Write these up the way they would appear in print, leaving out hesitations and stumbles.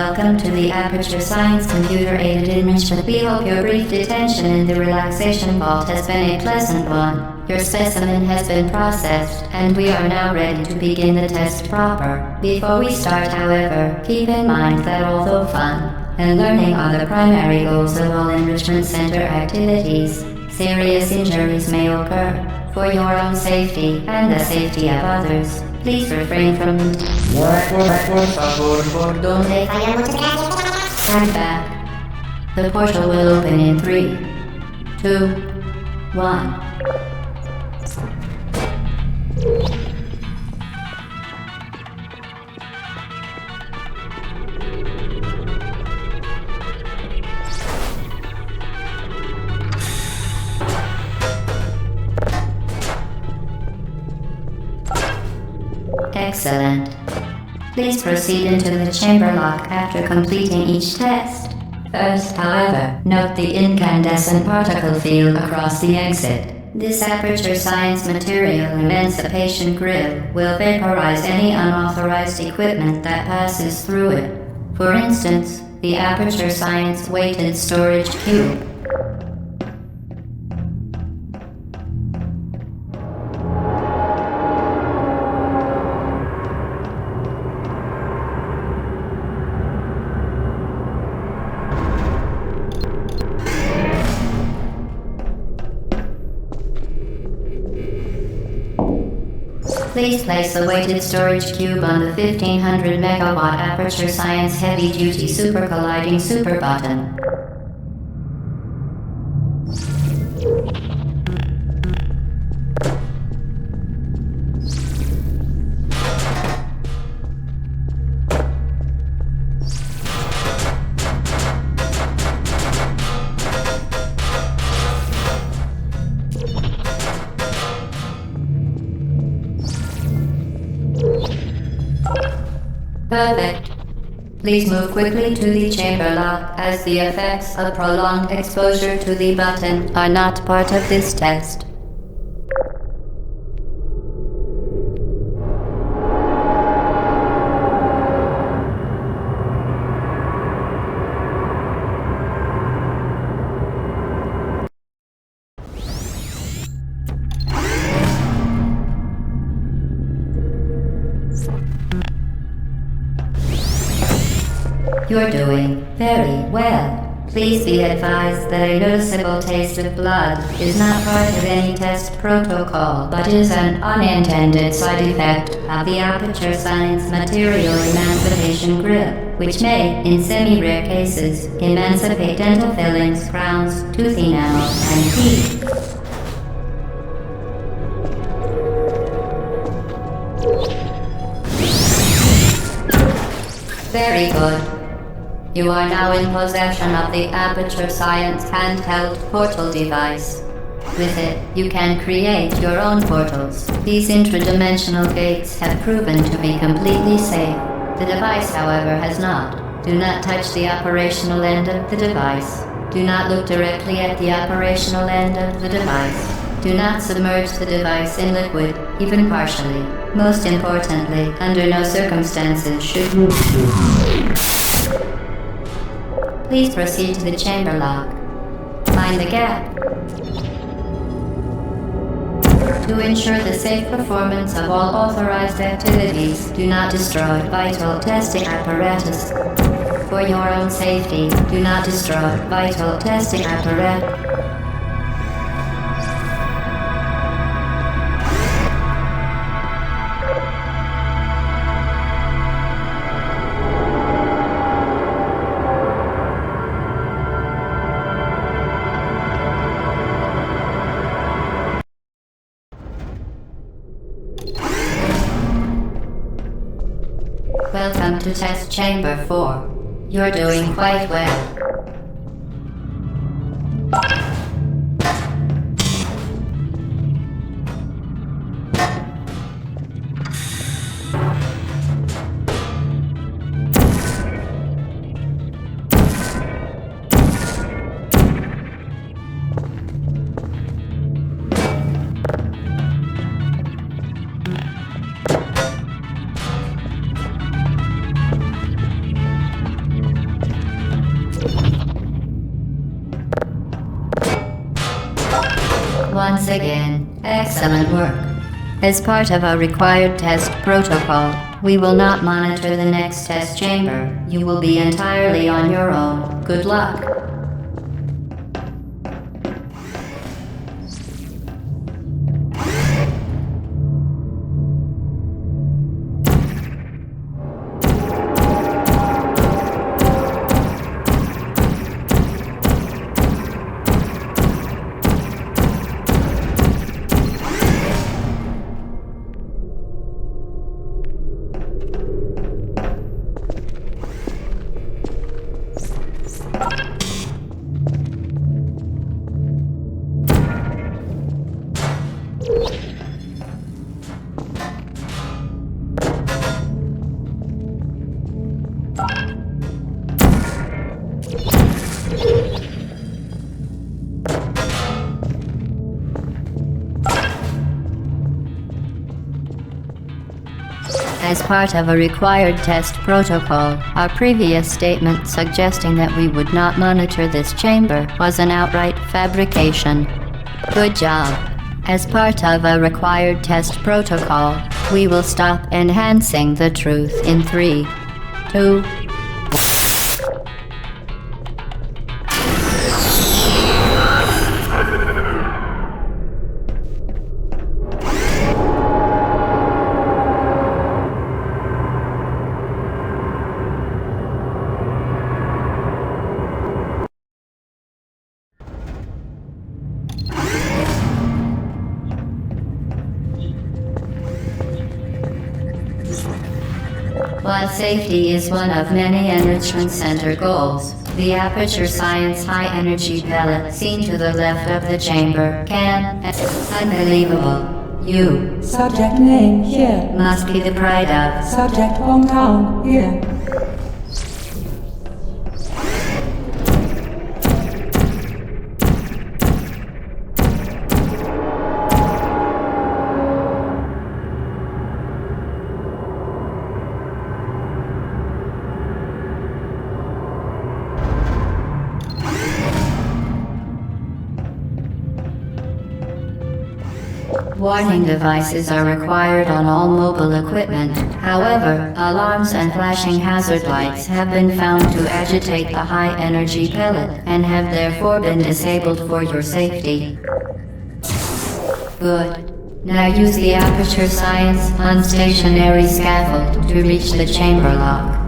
welcome to the Aperture Science Computer-Aided Enrichment. We hope your brief detention in the relaxation vault has been a pleasant one. Your specimen has been processed, and we are now ready to begin the test proper. Before we start, however, keep in mind that although fun and learning are the primary goals of all Enrichment Center activities, serious injuries may occur. For your own safety and the safety of others, please refrain from stand back. The portal will open in 3, 2, 1. Excellent. Please proceed into the chamber lock after completing each test. First, however, note the incandescent particle field across the exit. This Aperture Science Material Emancipation Grill will vaporize any unauthorized equipment that passes through it. For instance, the Aperture Science Weighted Storage Cube. Please place the weighted storage cube on the 1500 megawatt Aperture Science Heavy Duty Super Colliding Super Button. Perfect. Please move quickly to the chamber lock, as the effects of prolonged exposure to the button are not part of this test. You're doing very well. Please be advised that a noticeable taste of blood is not part of any test protocol, but is an unintended side effect of the Aperture Science Material Emancipation Grill, which may, in semi-rare cases, emancipate dental fillings, crowns, tooth enamel, and teeth. Very good. You are now in possession of the Aperture Science handheld portal device. With it, you can create your own portals. These intradimensional gates have proven to be completely safe. The device, however, has not. Do not touch the operational end of the device. Do not look directly at the operational end of the device. Do not submerge the device in liquid, even partially. Most importantly, under no circumstances should you Please proceed to the chamber lock. Mind the gap. To ensure the safe performance of all authorized activities, do not destroy vital testing apparatus. For your own safety, do not destroy vital testing apparatus. Welcome to Test Chamber 4. You're doing quite well. again. Excellent work. As part of a required test protocol, we will not monitor the next test chamber. You will be entirely on your own. Good luck. As part of a required test protocol, our previous statement suggesting that we would not monitor this chamber was an outright fabrication. Good job. As part of a required test protocol, we will stop enhancing the truth in 3, 2, While safety is one of many Enrichment Center goals, the Aperture Science high-energy pellet seen to the left of the chamber can... Unbelievable. You... Subject name here. Must be the pride of... Subject hometown here. Warning devices are required on all mobile equipment. However, alarms and flashing hazard lights have been found to agitate the high-energy pellet and have therefore been disabled for your safety. Good. Now use the Aperture Science unstationary scaffold to reach the chamber lock.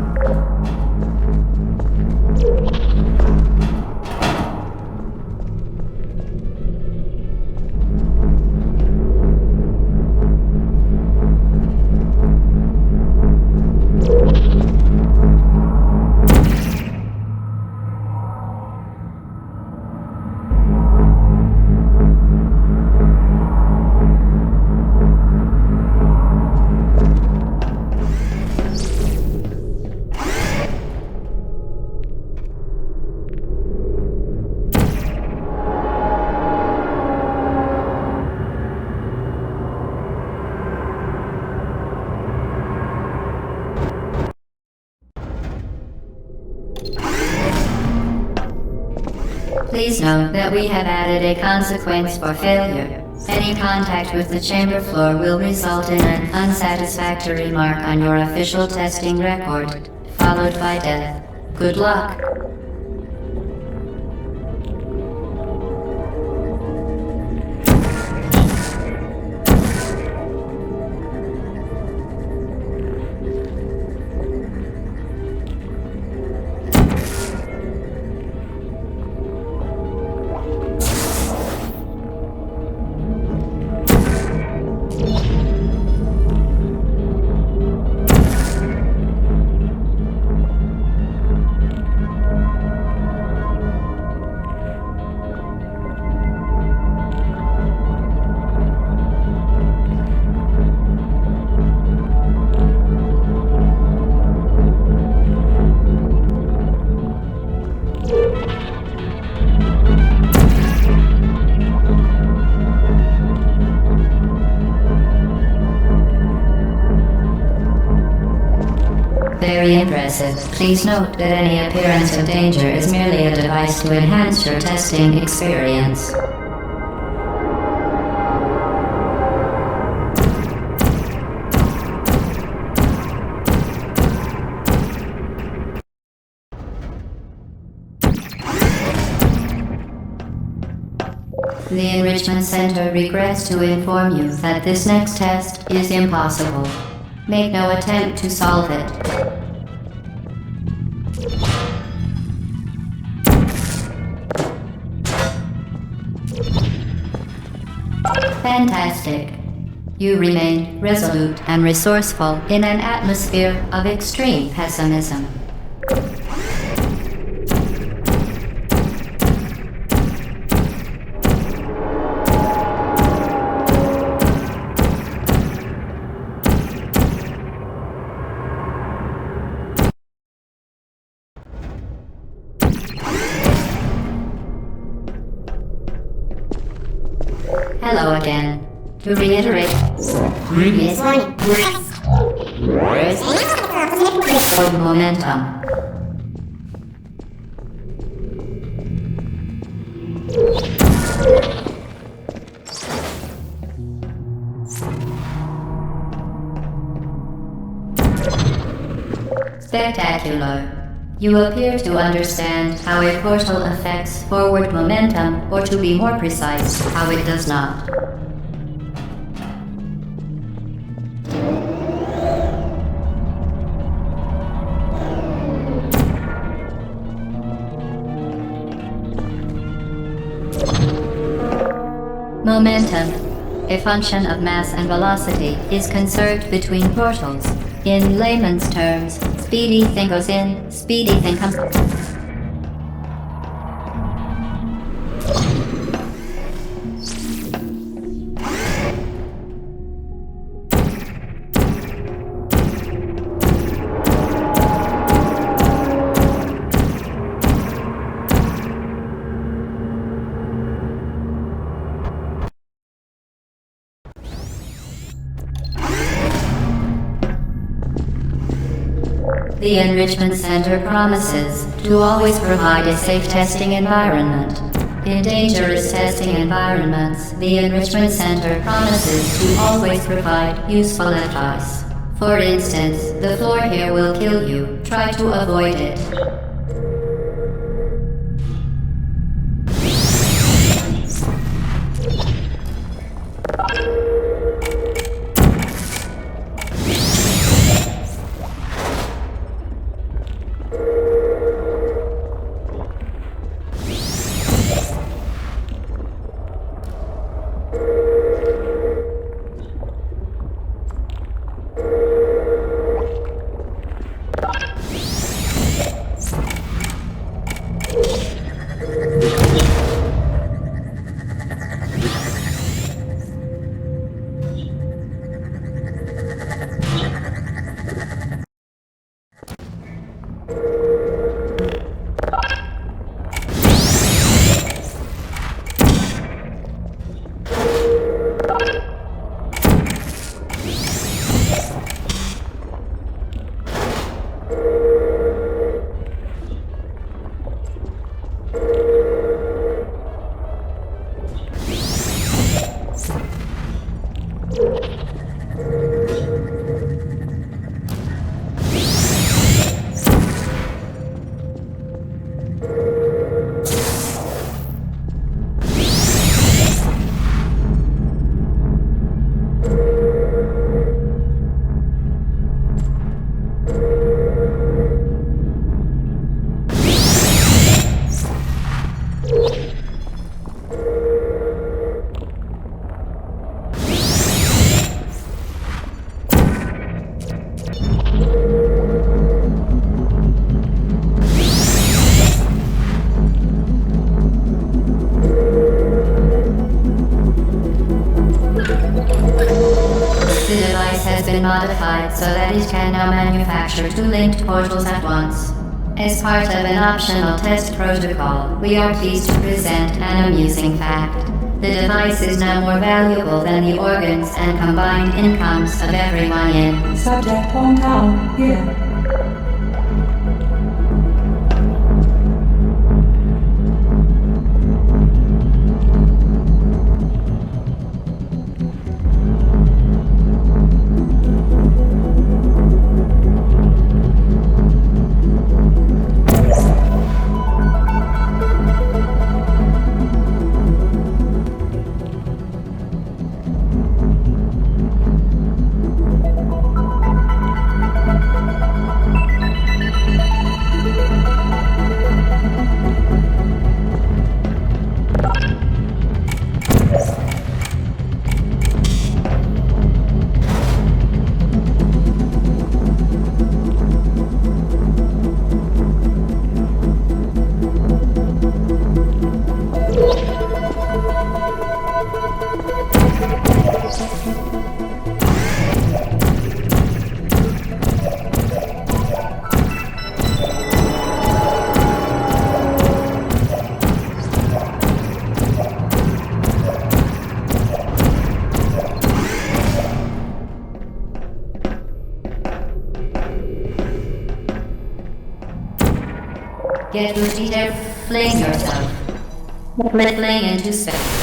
Please note that we have added a consequence for failure. Any contact with the chamber floor will result in an unsatisfactory mark on your official testing record, followed by death. Good luck. Very impressive. Please note that any appearance of danger is merely a device to enhance your testing experience. The Enrichment Center regrets to inform you that this next test is impossible. Make no attempt to solve it. Fantastic. You remain resolute and resourceful in an atmosphere of extreme pessimism. Hello again. To reiterate, previous momentum. Spectacular. You appear to understand how a portal affects forward momentum, or to be more precise, how it does not. Momentum, a function of mass and velocity, is conserved between portals. In layman's terms, speedy thing goes in, speedy thing comes out. The Enrichment Center promises to always provide a safe testing environment. In dangerous testing environments, the Enrichment Center promises to always provide useful advice. For instance, the floor here will kill you. Try to avoid it. Modified so that it can now manufacture two linked portals at once. As part of an optional test protocol, we are pleased to present an amusing fact. The device is now more valuable than the organs and combined incomes of everyone in Subject hometown here. it would be there. Fling yourself. Fling into space.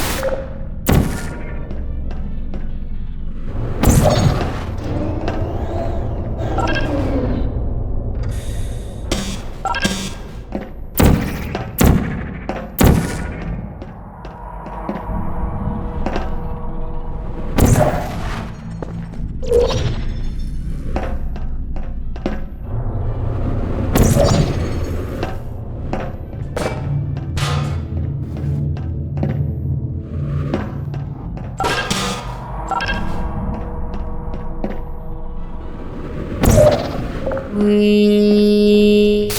We...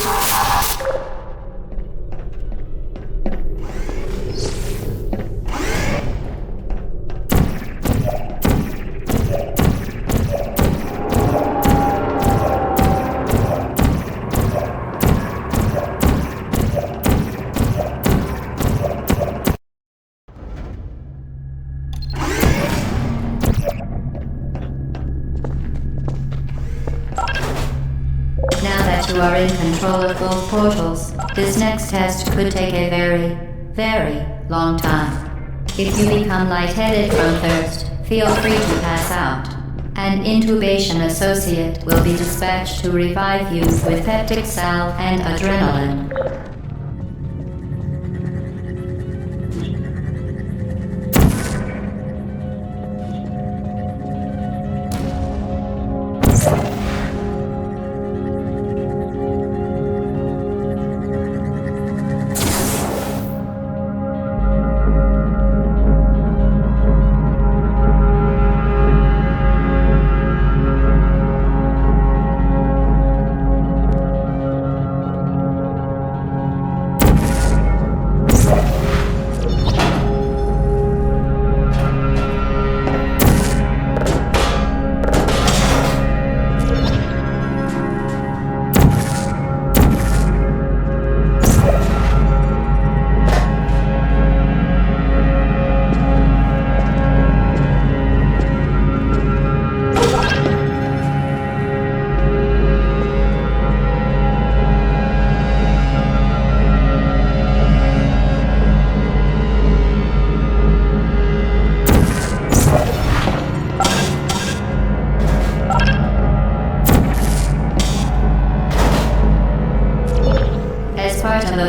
Now that you are in control of both portals, this next test could take a very, very long time. If you become lightheaded from thirst, feel free to pass out. An intubation associate will be dispatched to revive you with peptic salve and adrenaline.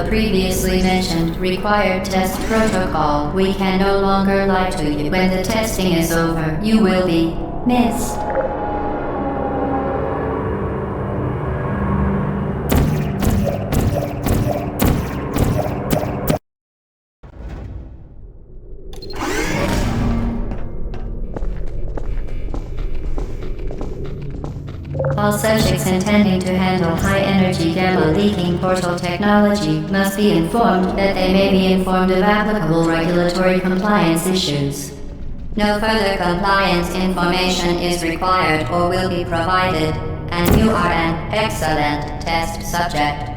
Previously mentioned required test protocol, we can no longer lie to you. When the testing is over, you will be missed. All subjects intending to handle high-energy gamma-leaking portal technology must be informed that they may be informed of applicable regulatory compliance issues. No further compliance information is required or will be provided, and you are an excellent test subject.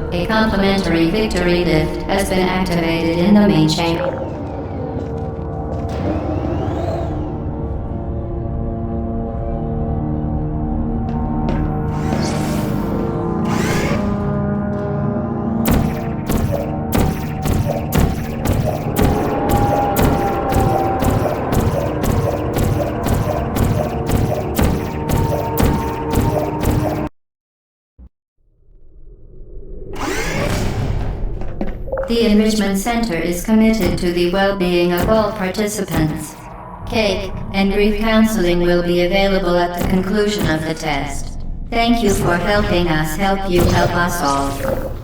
A complimentary victory lift has been activated in the main chamber. The Enrichment Center is committed to the well-being of all participants. Cake and grief counseling will be available at the conclusion of the test. Thank you for helping us help you help us all.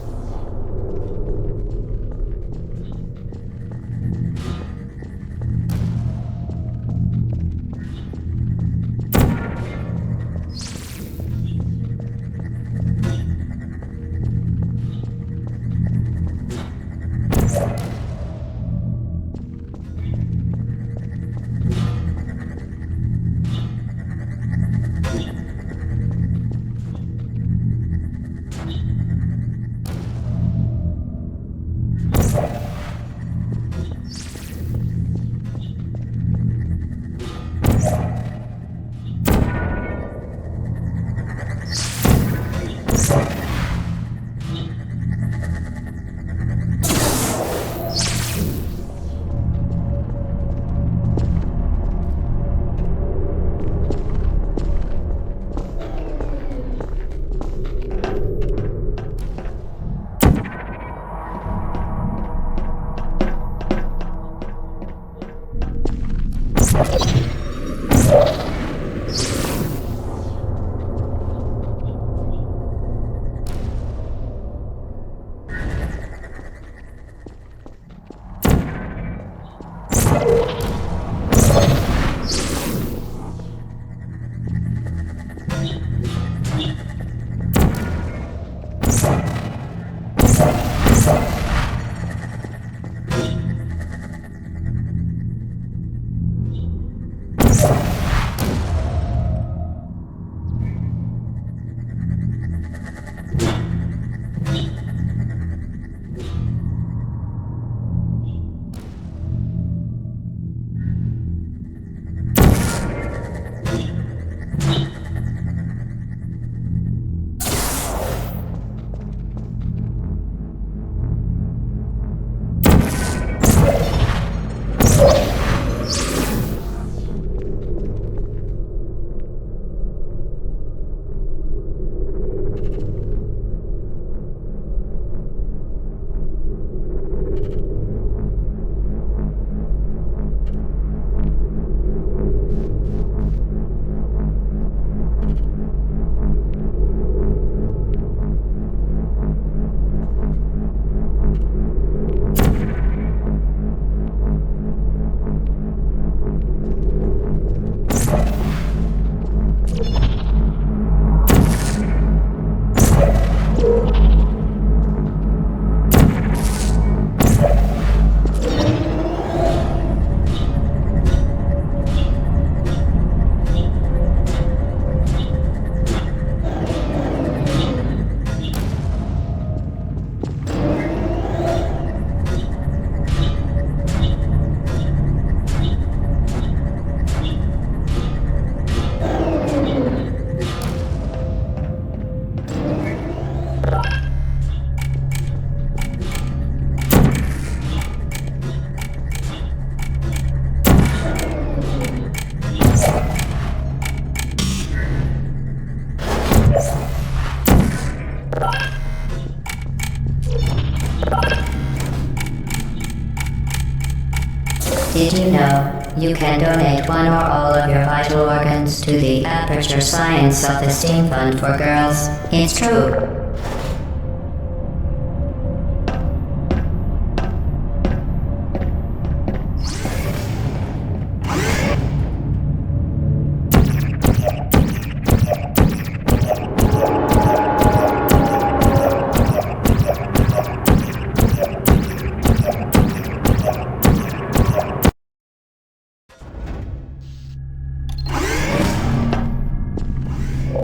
Did you know you can donate one or all of your vital organs to the Aperture Science Self-Esteem Fund for Girls? It's true.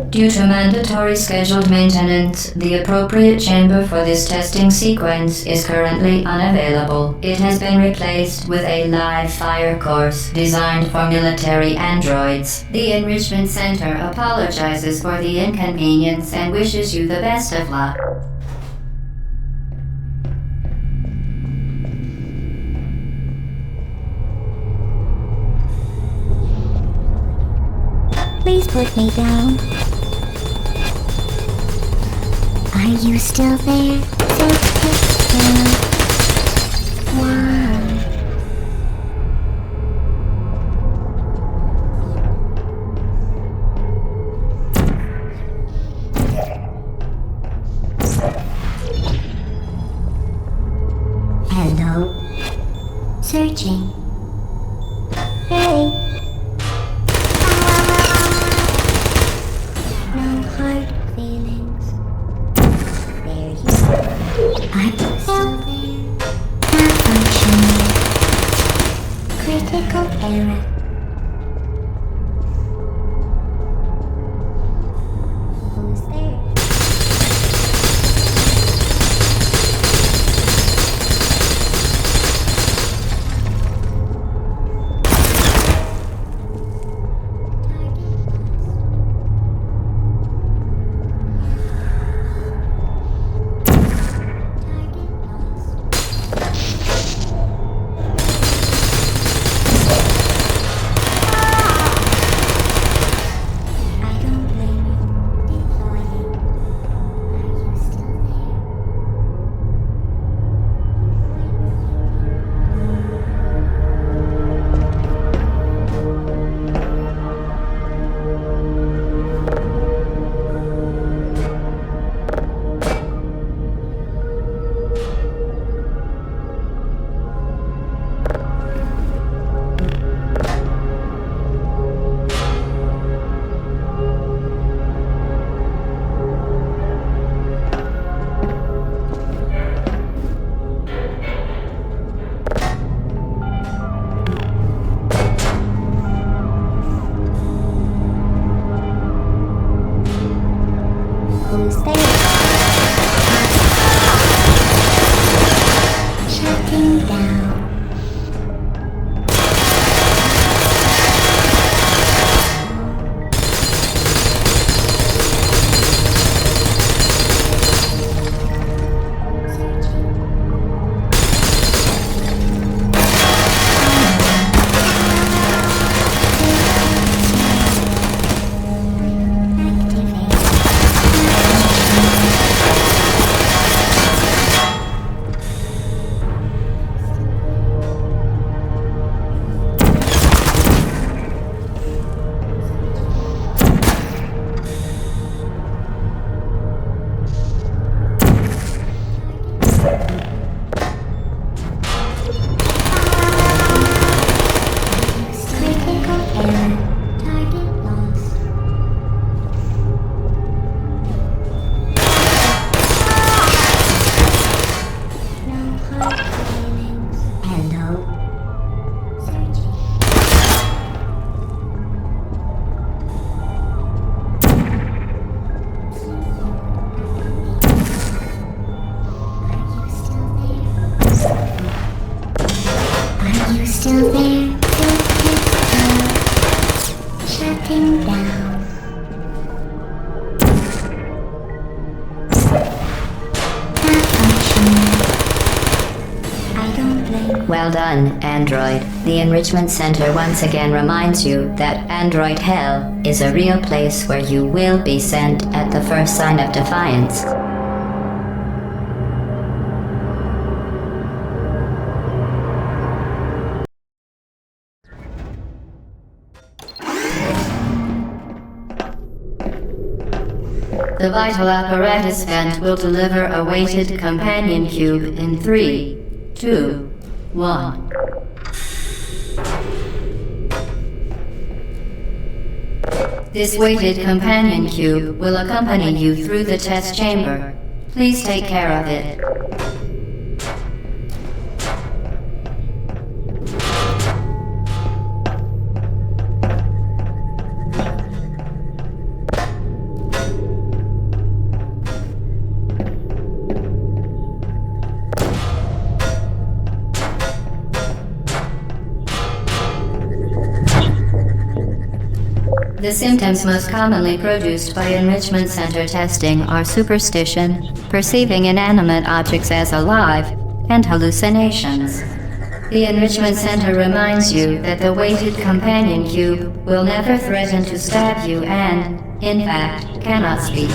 Due to mandatory scheduled maintenance, the appropriate chamber for this testing sequence is currently unavailable. It has been replaced with a live fire course designed for military androids. The Enrichment Center apologizes for the inconvenience and wishes you the best of luck. Please put me down. Are you still there? Why? Hello? Searching. Hey. No hard feelings. There you go. I'm still there. Malfunctioning. Critical error. Who's there? Who's there? Shutting down. Still there, shutting down. Malfunctioning. I don't blame. Well done, Android. The Enrichment Center once again reminds you that Android Hell is a real place where you will be sent at the first sign of defiance. The vital apparatus vent will deliver a weighted companion cube in 3, 2, 1. This weighted companion cube will accompany you through the test chamber. Please take care of it. The symptoms most commonly produced by enrichment center testing are superstition, perceiving inanimate objects as alive, and hallucinations. The enrichment center reminds you that the weighted companion cube will never threaten to stab you and, in fact, cannot speak.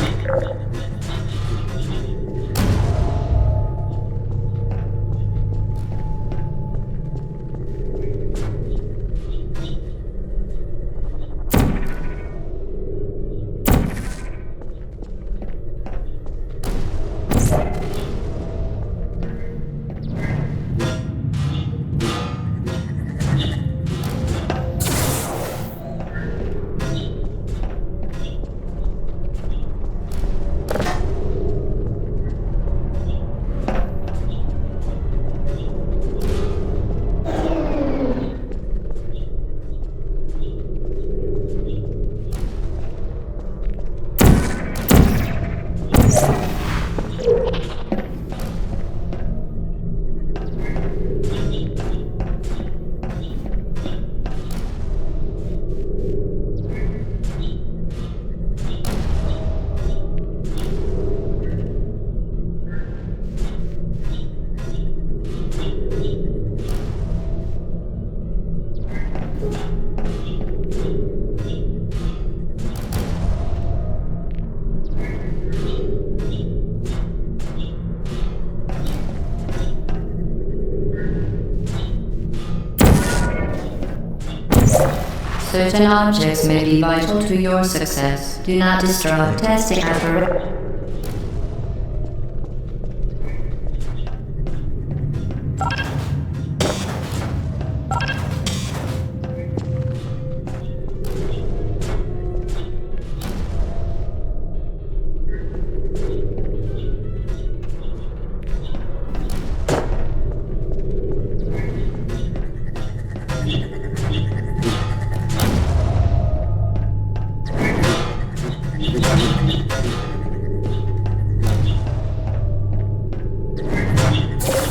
Certain objects may be vital to your success. Do not destroy testing apparatus.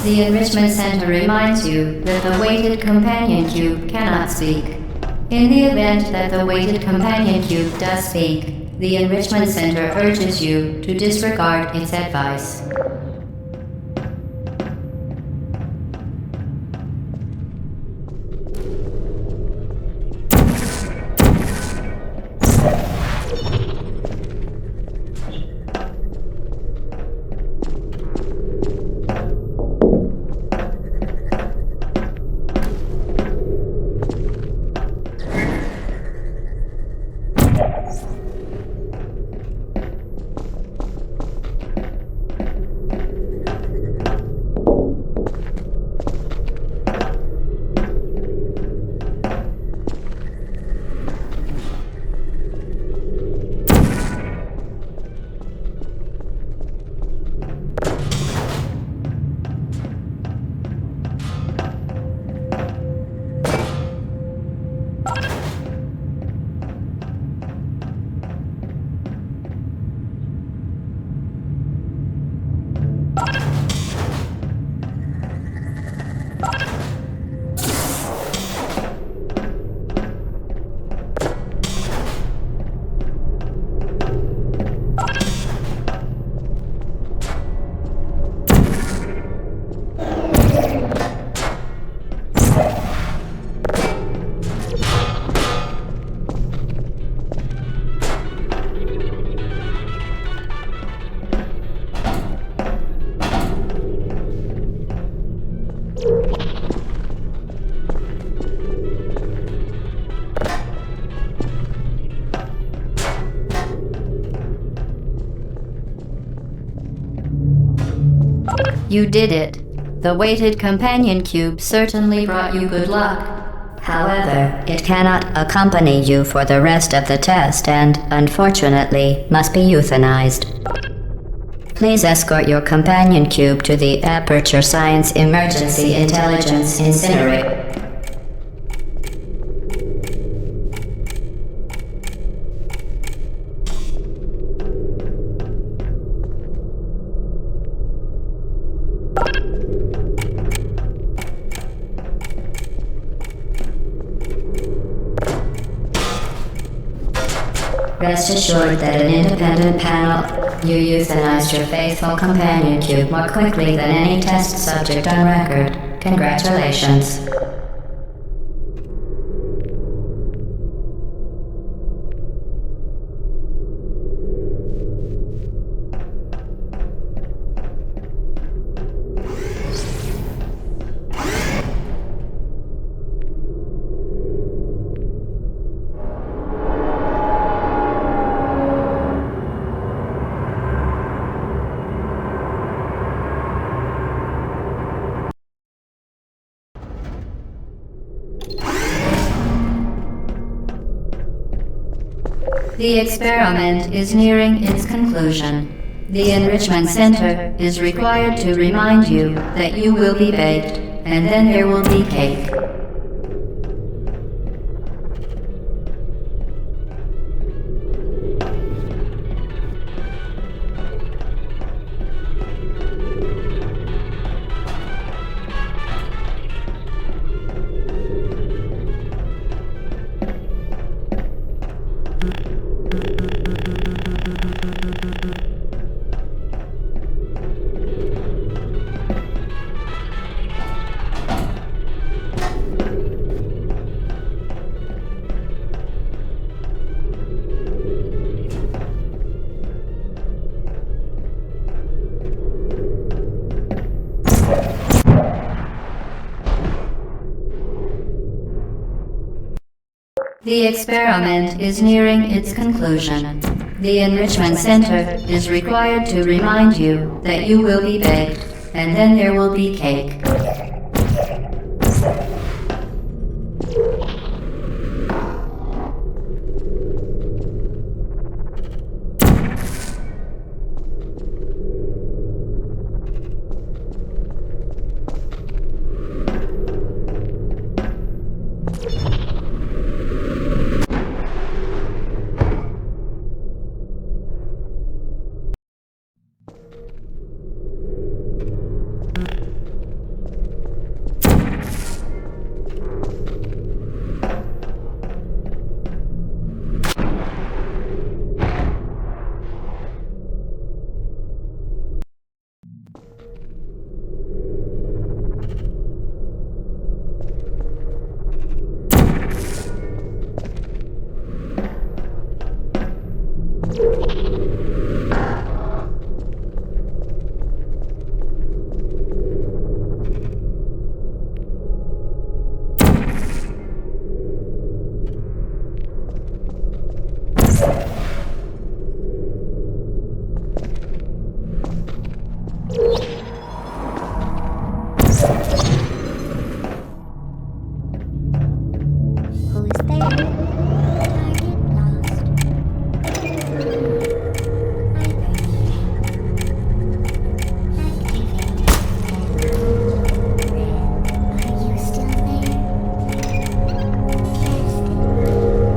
The Enrichment Center reminds you that the weighted companion cube cannot speak. In the event that the weighted companion cube does speak, the Enrichment Center urges you to disregard its advice. You did it. The weighted companion cube certainly brought you good luck. However, it cannot accompany you for the rest of the test and, unfortunately, must be euthanized. Please escort your companion cube to the Aperture Science Emergency Intelligence Incinerator. Rest assured that an independent panel, you euthanized your faithful companion cube more quickly than any test subject on record. Congratulations. The experiment is nearing its conclusion. The Enrichment Center is required to remind you that you will be baked, and then there will be cake. The experiment is nearing its conclusion. The Enrichment Center is required to remind you that you will be baked, and then there will be cake. Who's there? Target lost. Are you still there? Searching.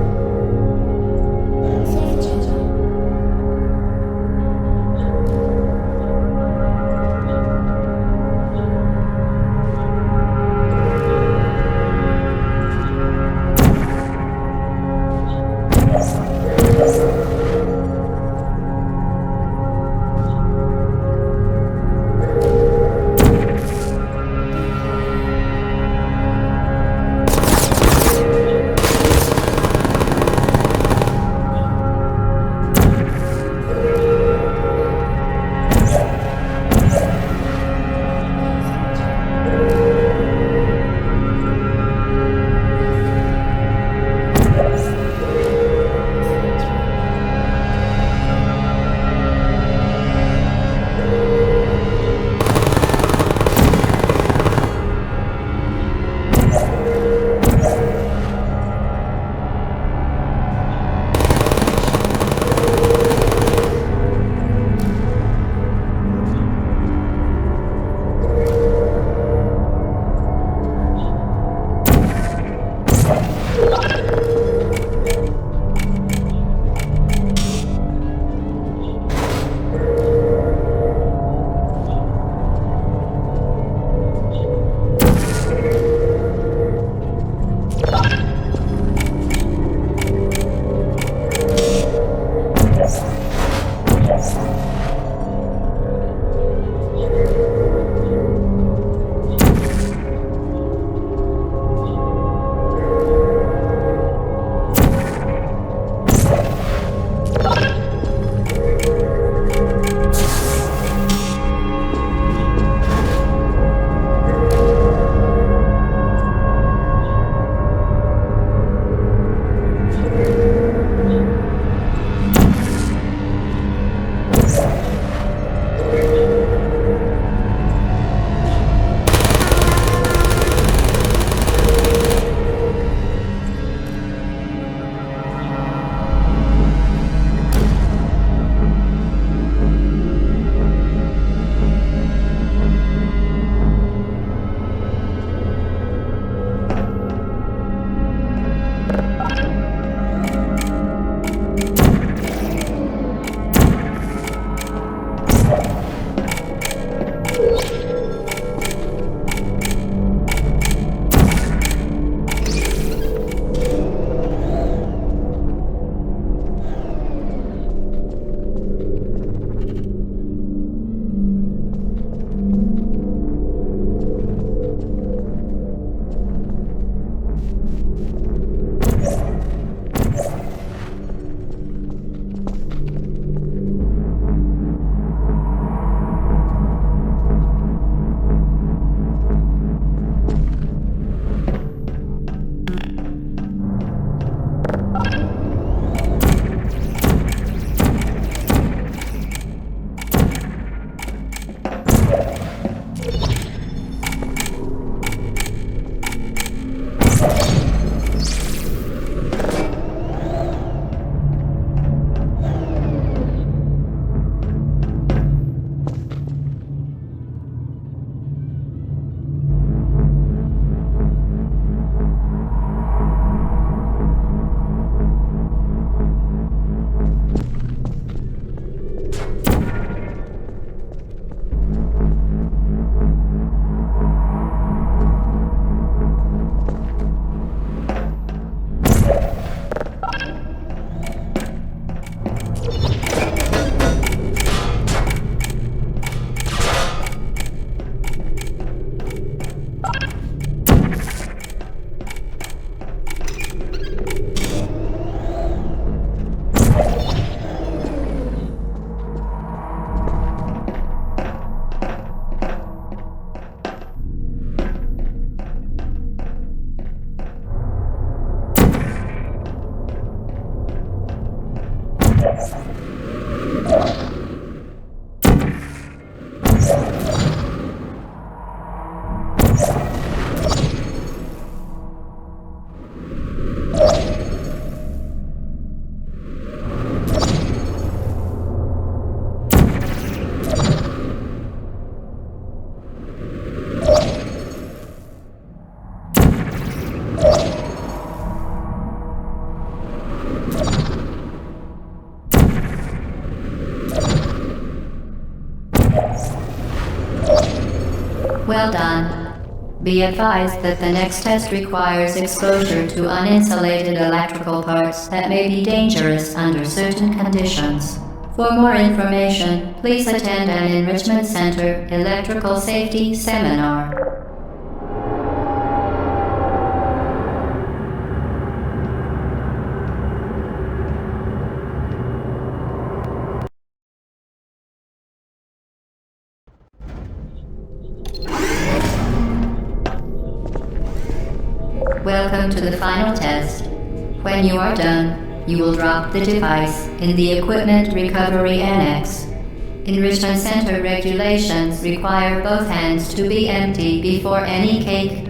Well done. Be advised that the next test requires exposure to uninsulated electrical parts that may be dangerous under certain conditions. For more information, please attend an Enrichment Center Electrical Safety Seminar. Welcome to the final test. When you are done, you will drop the device in the Equipment Recovery Annex. Enrichment Center regulations require both hands to be empty before any cake.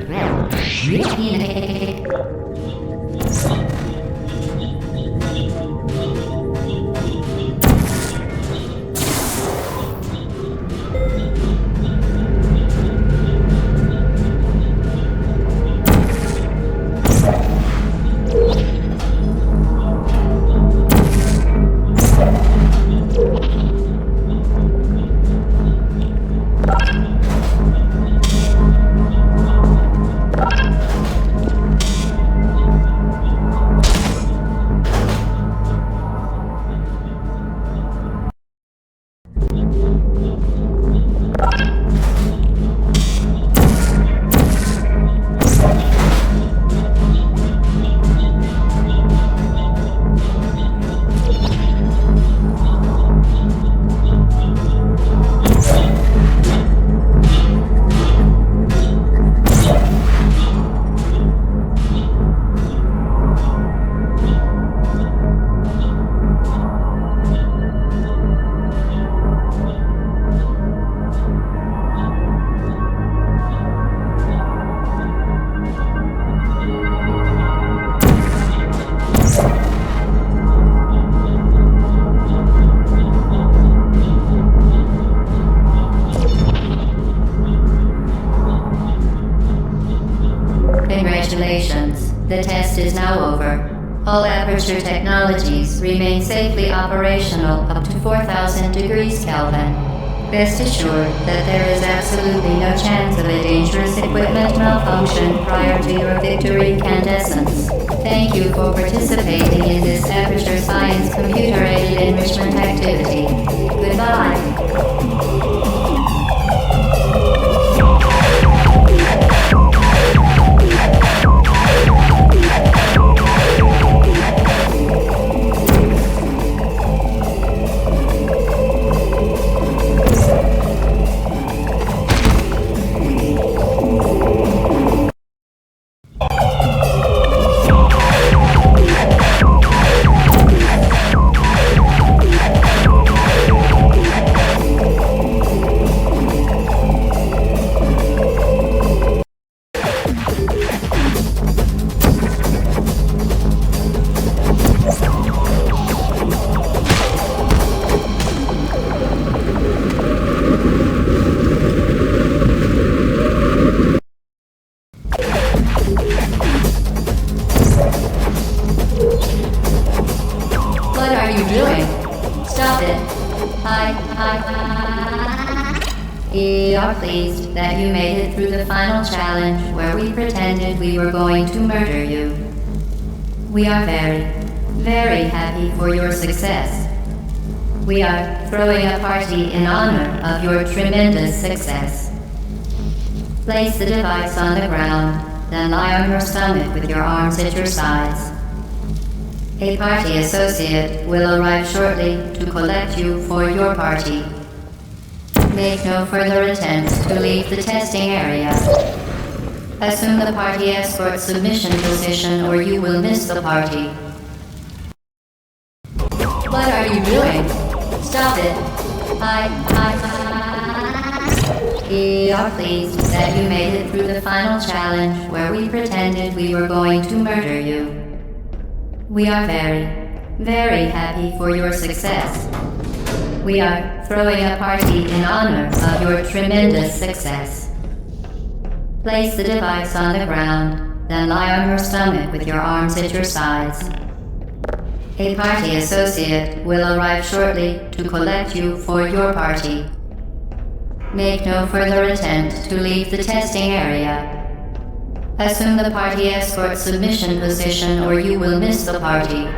Congratulations. The test is now over. All Aperture technologies remain safely operational up to 4,000 degrees Kelvin. Rest assured that there is absolutely no chance of a dangerous equipment malfunction prior to your victory incandescence. Thank you for participating in this Aperture Science computer-aided enrichment activity. Goodbye. What are you doing? Stop it. We are pleased that you made it through the final challenge where we pretended we were going to murder you. We are very, very happy for your success. We are throwing a party in honor of your tremendous success. Place the device on the ground, then lie on your stomach with your arms at your sides. A party associate will arrive shortly to collect you for your party. Make no further attempts to leave the testing area. Assume the party escort submission position or you will miss the party. What are you doing? Stop it. We are pleased that you made it through the final challenge where we pretended we were going to murder you. We are very, very happy for your success. We are throwing a party in honor of your tremendous success. Place the device on the ground, then lie on your stomach with your arms at your sides. A party associate will arrive shortly to collect you for your party. Make no further attempt to leave the testing area. Assume the party escort submission position or you will miss the party.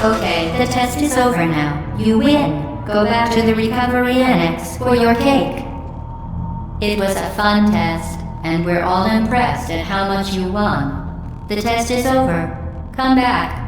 Okay, the test is over now. You win. Go back to the recovery annex for your cake. It was a fun test, and we're all impressed at how much you won. The test is over. Come back.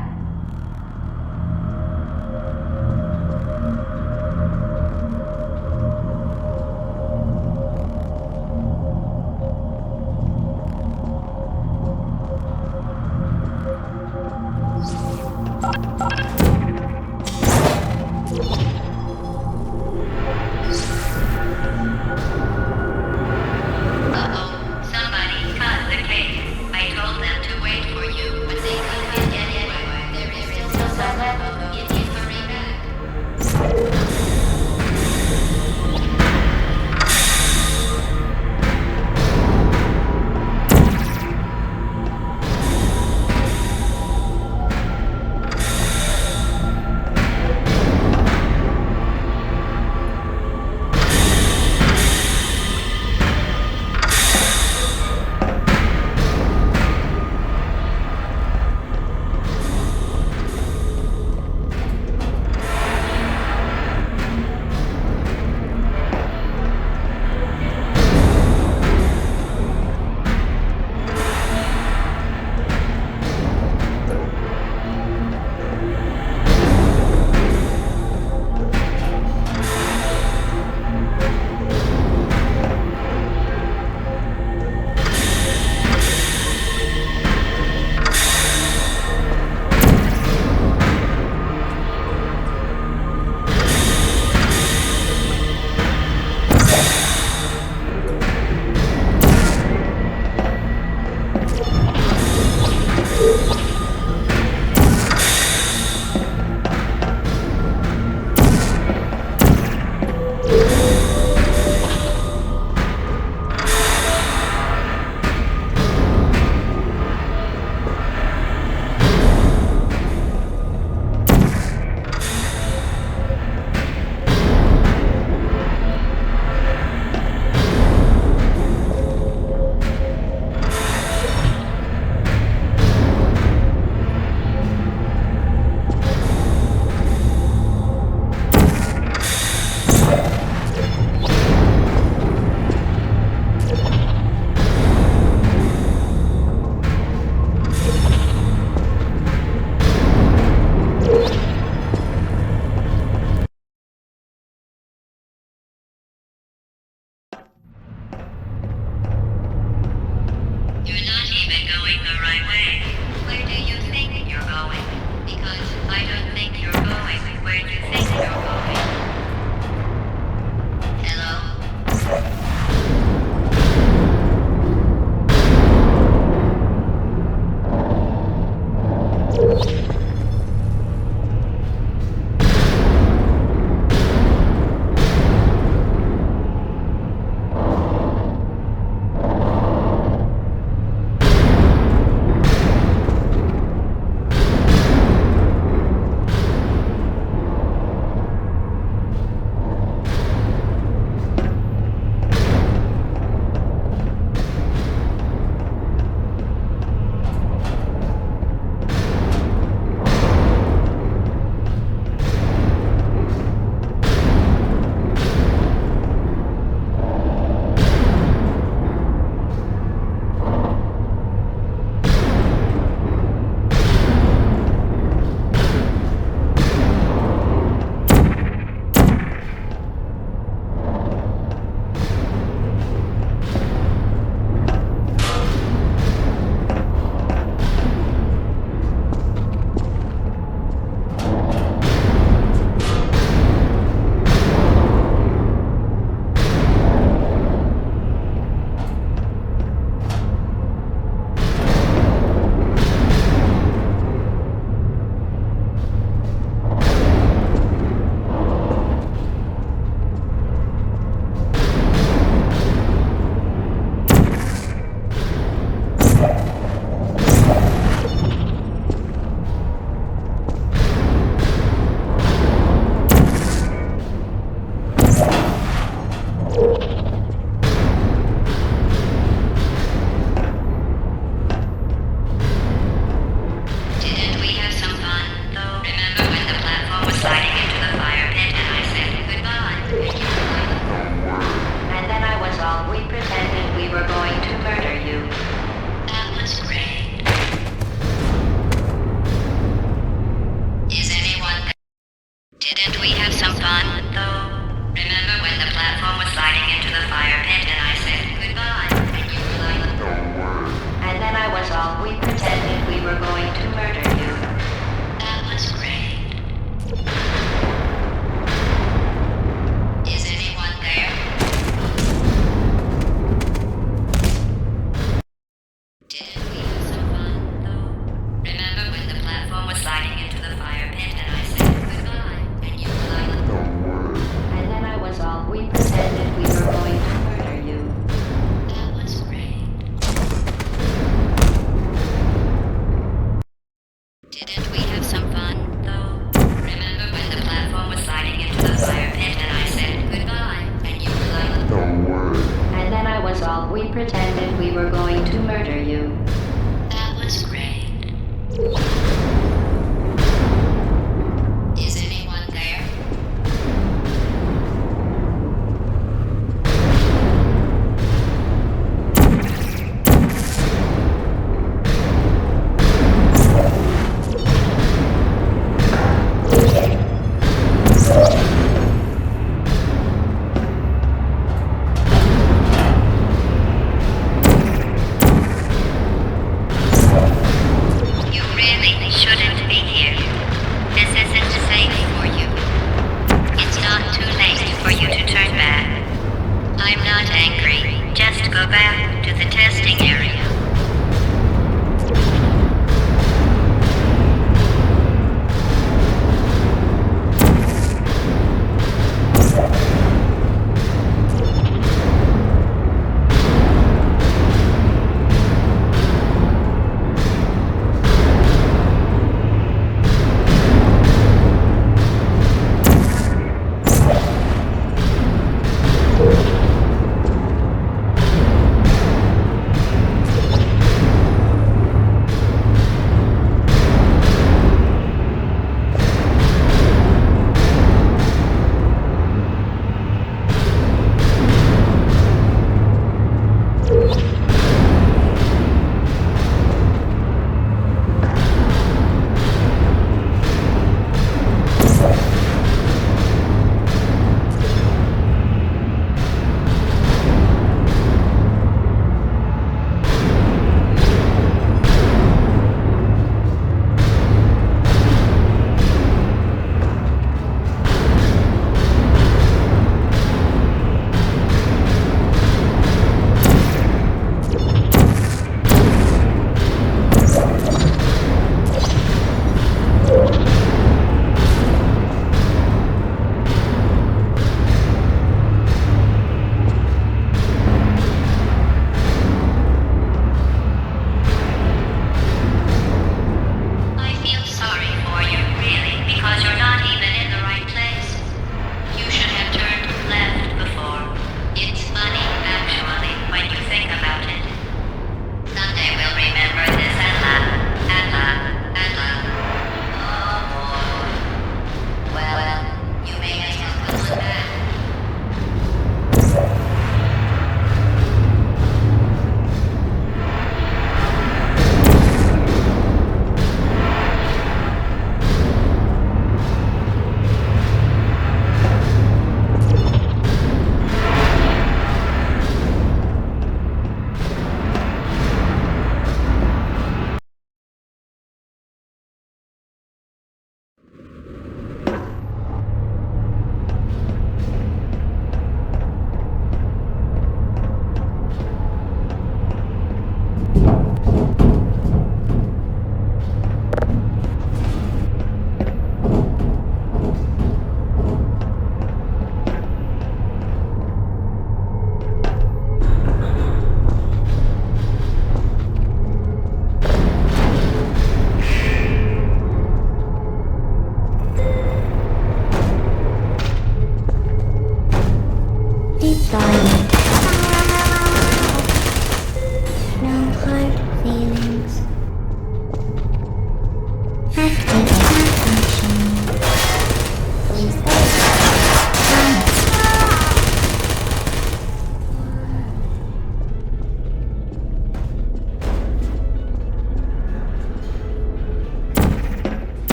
Somebody cut the cake. I told them to wait for you, but they couldn't get in.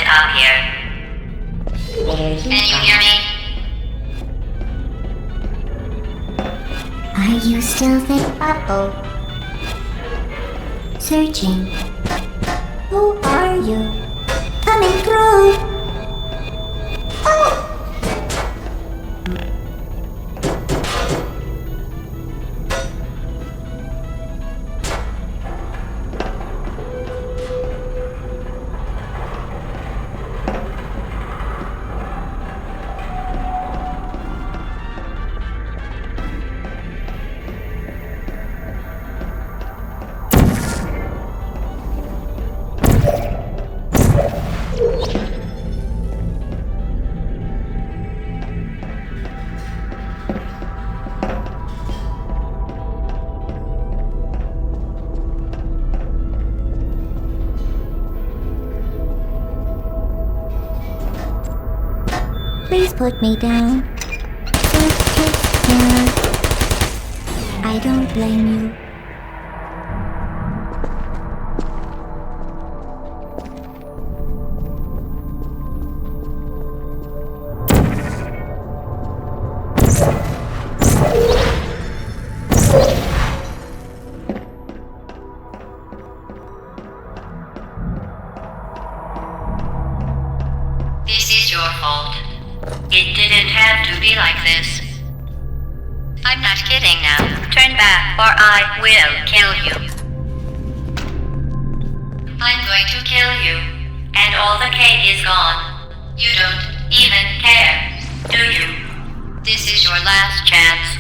up here. Can you hear me? Are you still there? Uh-oh. Searching. Who are you? Coming through. Oh! Please put me down. I don't blame you. This is your fault. It didn't have to be like this. I'm not kidding now. Turn back or I will kill you. I'm going to kill you. And all the cake is gone. You don't even care, do you? This is your last chance.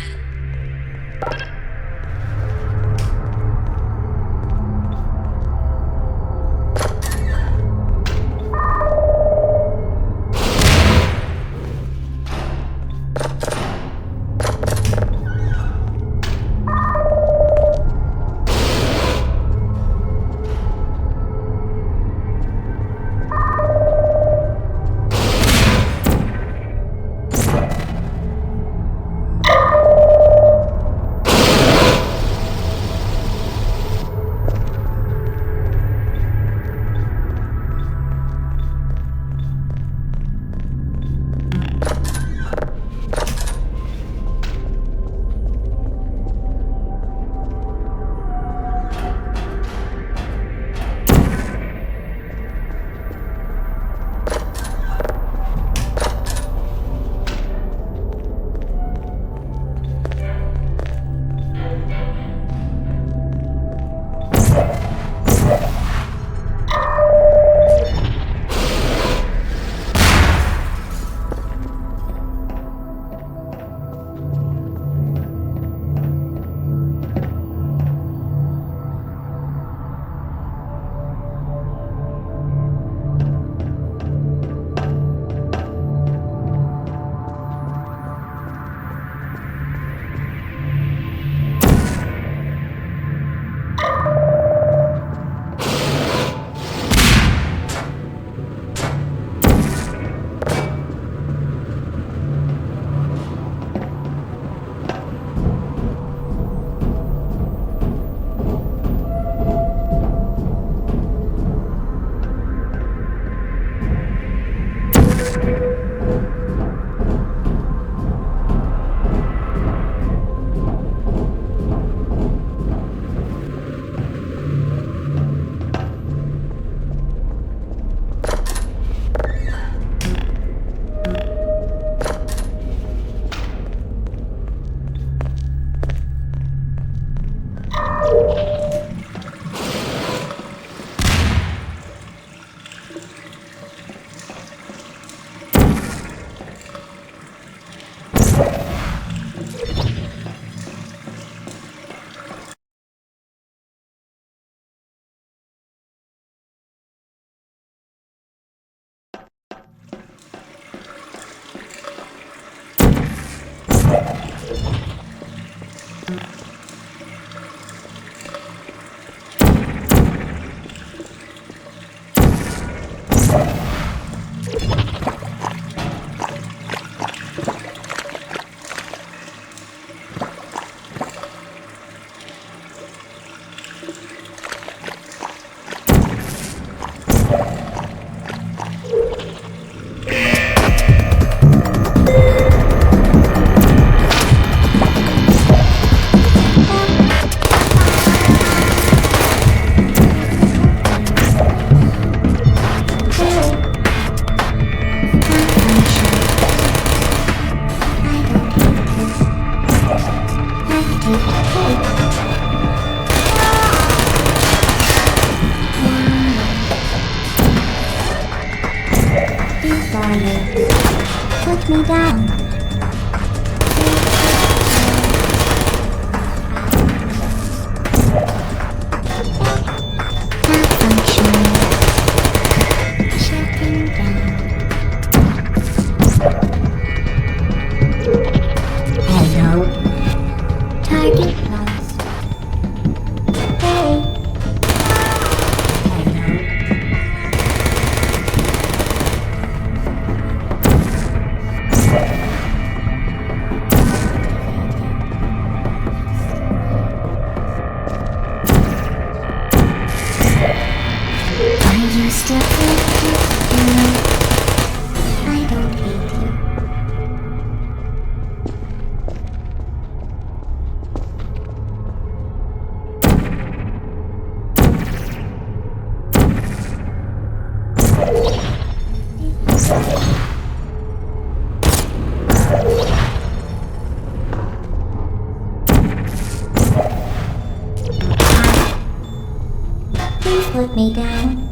put me down. Malfunction. Shutting down. Hello. Target lost. Hey. Hello. Are you still here? I don't hate you. Please put me down.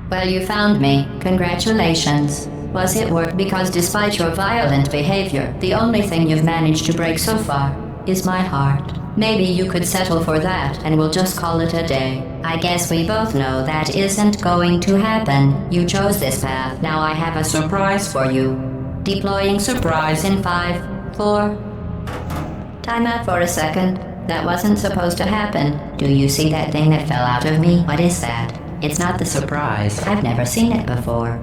Well, you found me. Congratulations. Was it worth? Because despite your violent behavior, the only thing you've managed to break so far is my heart. Maybe you could settle for that and we'll just call it a day. I guess we both know that isn't going to happen. You chose this path. Now I have a surprise for you. Deploying surprise in 5, 4... Time out for a second. That wasn't supposed to happen. Do you see that thing that fell out of me? What is that? It's not the surprise. I've never seen it before.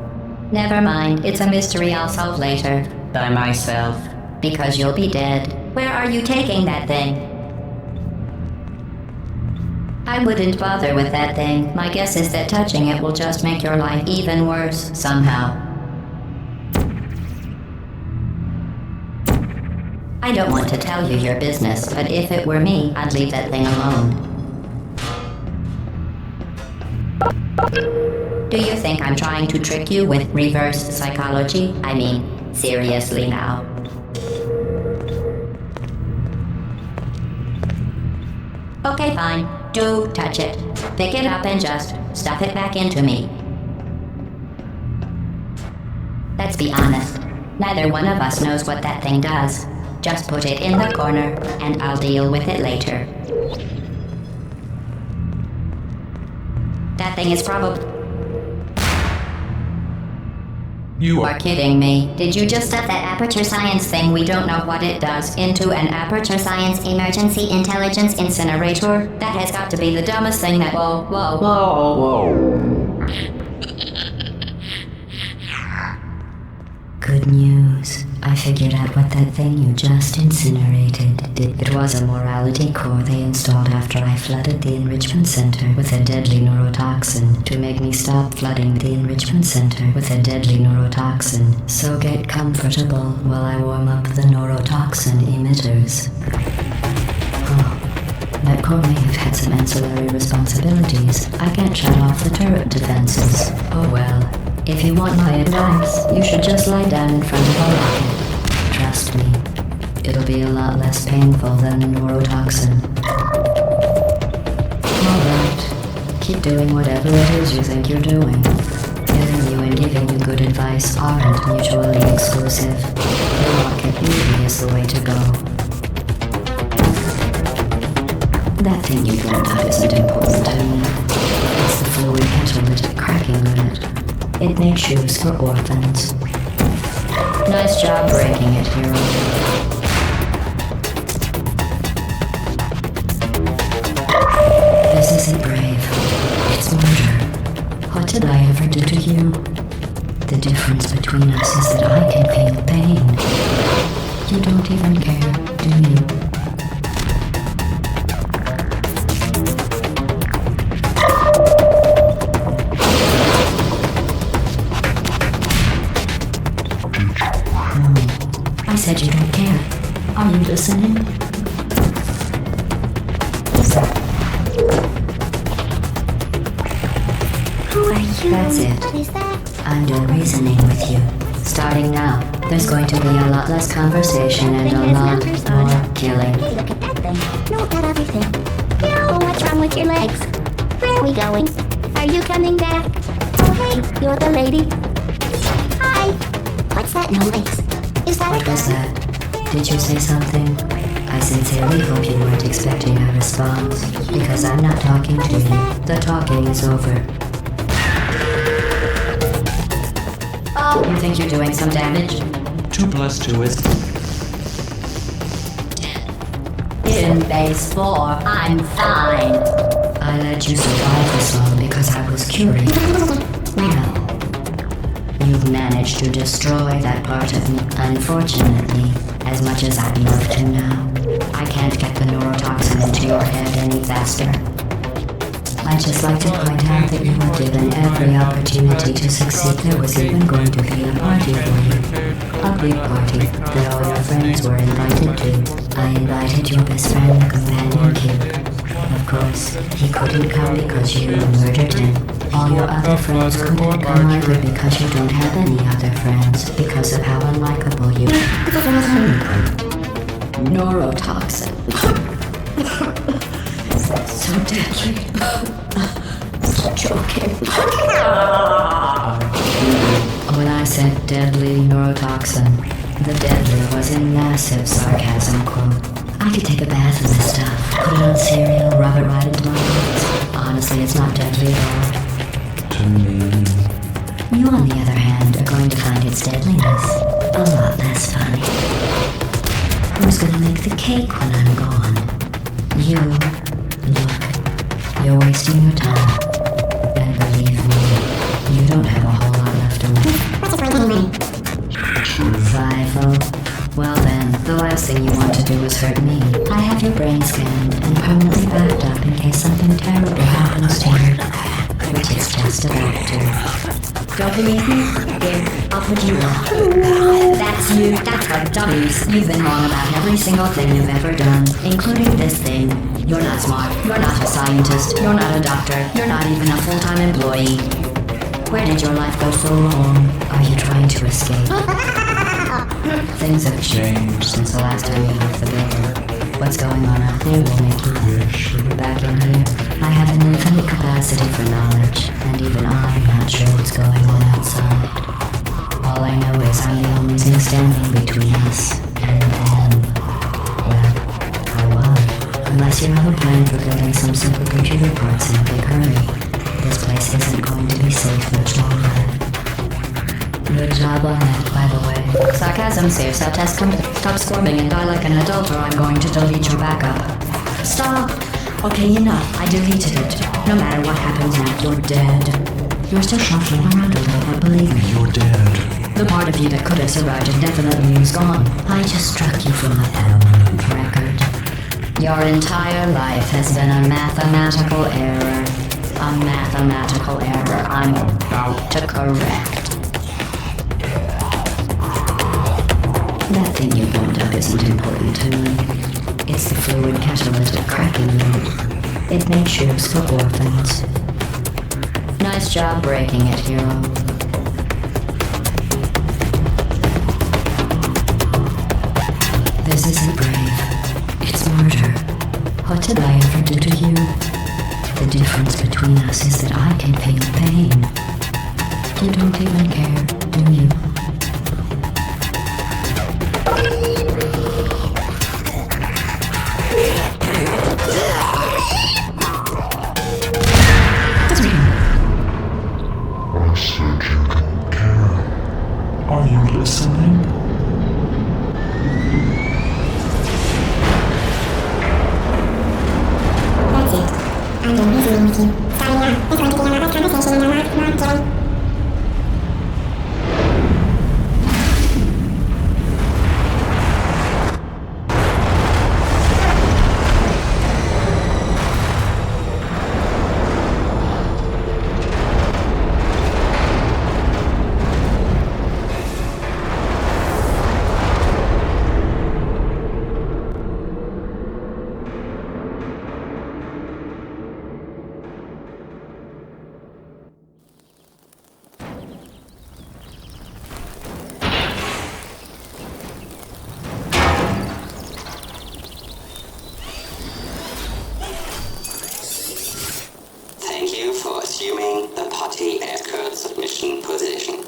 Never mind. It's a mystery I'll solve later. By myself. Because you'll be dead. Where are you taking that thing? I wouldn't bother with that thing. My guess is that touching it will just make your life even worse, somehow. I don't want to tell you your business, but if it were me, I'd leave that thing alone. Do you think I'm trying to trick you with reverse psychology? I mean, seriously now. Okay, fine. Do touch it. Pick it up and just stuff it back into me. Let's be honest. Neither one of us knows what that thing does. Just put it in the corner, and I'll deal with it later. That thing is probably... You are kidding me. Did you just stuff that Aperture Science thing, we don't know what it does, into an Aperture Science emergency intelligence incinerator? That has got to be the dumbest thing that. Whoa. Good news. I figured out what that thing you just incinerated did. It was a morality core they installed after I flooded the enrichment center with a deadly neurotoxin to make me stop flooding the enrichment center with a deadly neurotoxin. So get comfortable while I warm up the neurotoxin emitters. Oh, that core may have had some ancillary responsibilities. I can't shut off the turret defenses. Oh well. If you want my advice, you should just lie down in front of a rocket. Trust me, it'll be a lot less painful than the neurotoxin. Alright, keep doing whatever it is you think you're doing. Killing you and giving you good advice aren't mutually exclusive. The rocket really is the way to go. That thing you learned out isn't important to me. It's the fluid catalytic cracking unit. It made shoes for orphans. Nice job breaking it, hero. This isn't brave. It's murder. What did I ever do to you? The difference between us is that I can feel pain. You don't even care, do you? I said you don't care. Are you listening? Who are you? That's it. What is that? I'm doing reasoning with you. Starting now, there's going to be a lot less conversation and a lot more killing. Hey, look at that thing. No, not everything. No, what's wrong with your legs? Where are we going? Are you coming back? Oh, hey, you're the lady. Hi. What's that noise? Is that What was that? Did you say something? I sincerely hope you weren't expecting a response, because I'm not talking to you. The talking is over. Oh, you think you're doing some damage? 2 plus 2 is... In base 4, I'm fine. I let you survive this long because I was curious. Well, you've managed to destroy that part of me, unfortunately, as much as I'd love to now. I can't get the neurotoxin into your head any faster. I'd just like to point out that you were given every opportunity to succeed. There was even going to be a party for you. A big party that all your friends were invited to. I invited your best friend, the companion Cube. Of course, he couldn't come because you murdered him. All your other friends couldn't come either because you don't have any other friends because of how unlikable you are. Neurotoxin. So deadly. Joking. When I said deadly neurotoxin, the deadly was a massive sarcasm quote. I could take a bath in this stuff, put it on cereal, rub it right into my bones. Honestly, it's not deadly at all. to me. You, on the other hand, are going to find its deadliness a lot less funny. Who's gonna make the cake when I'm gone? You. Look, you're wasting your time. And believe me, you don't have a whole lot left to live. Revival. Well then, the last thing you want to do is hurt me. I have your brain scanned and permanently backed up in case something terrible happens to you. Which is just about to. Don't believe me? Here, I'll put you on. That's you. That's for dummies. You've been wrong about every single thing you've ever done, including this thing. You're not smart. You're not a scientist. You're not a doctor. You're not even a full-time employee. Where did your life go so wrong? Are you trying to escape? Things have changed since the last time you left the building. What's going on out there will make you wish you were back in here. I have an infinite capacity for knowledge, and even I'm not sure what's going on outside. All I know is I'm the only thing standing between us and them. Well, I was. Unless you have a plan for building some supercomputer parts in a big hurry, this place isn't going to be safe much longer. Good job on that, by the way. Sarcasm saves our test complete. Stop squirming and die like an adult or I'm going to delete your backup. Stop! Okay, enough. I deleted it. No matter what happens now, you're dead. You're still shuffling around a little, but believe me, You're dead. the part of you that could have survived indefinitely is gone. I just struck you from a permanent record. Your entire life has been a mathematical error. A mathematical error I'm about to correct. That thing you brought up isn't important to me. It's the fluid catalytic cracking unit. It makes ships for orphans. Nice job breaking it, hero. This isn't brave. It's murder. What did I ever do to you? The difference between us is that I can feel pain. You don't even care, do you? I said you don't care. Are you listening? That's it. I'm done reasoning with you. Sorry now. This won't be another conversation in a lot more kidding. Thank you for assuming the party escort submission position.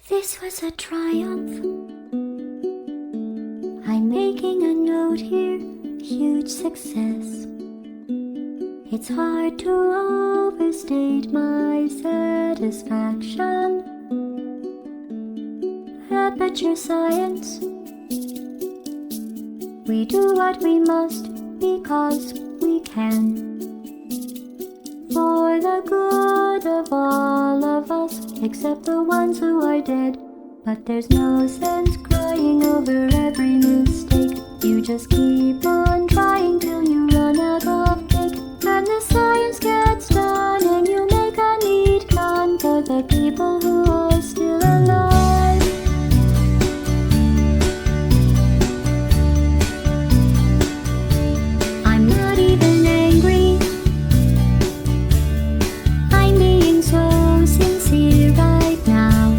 This was a triumph. I'm making a note here, huge success. It's hard to overstate my satisfaction. Aperture science. We do what we must because we can. For the good of all of us, except the ones who are dead. But there's no sense crying over every mistake. You just keep on trying till you run out of cake. And the science gets done and you make a neat gun for the people who are still alive. I'm not even angry. I'm being so sincere right now.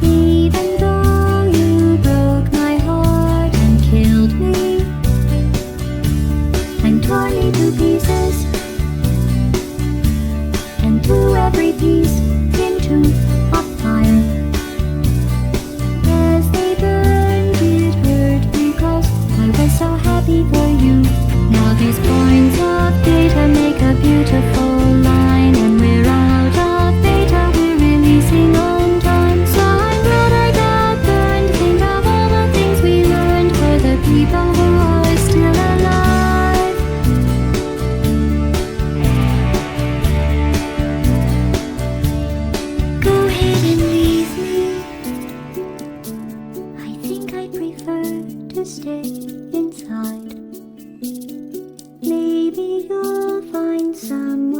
Even though you broke my heart and killed me and tore me to pieces and threw every piece into a fire. As they burned, it hurt because I was so happy for you. Now these points of data make a beautiful line, and we're out of data, we're releasing on time. So I'm glad I got burned. Think of all the things we learned for the people stay inside. Maybe you'll find some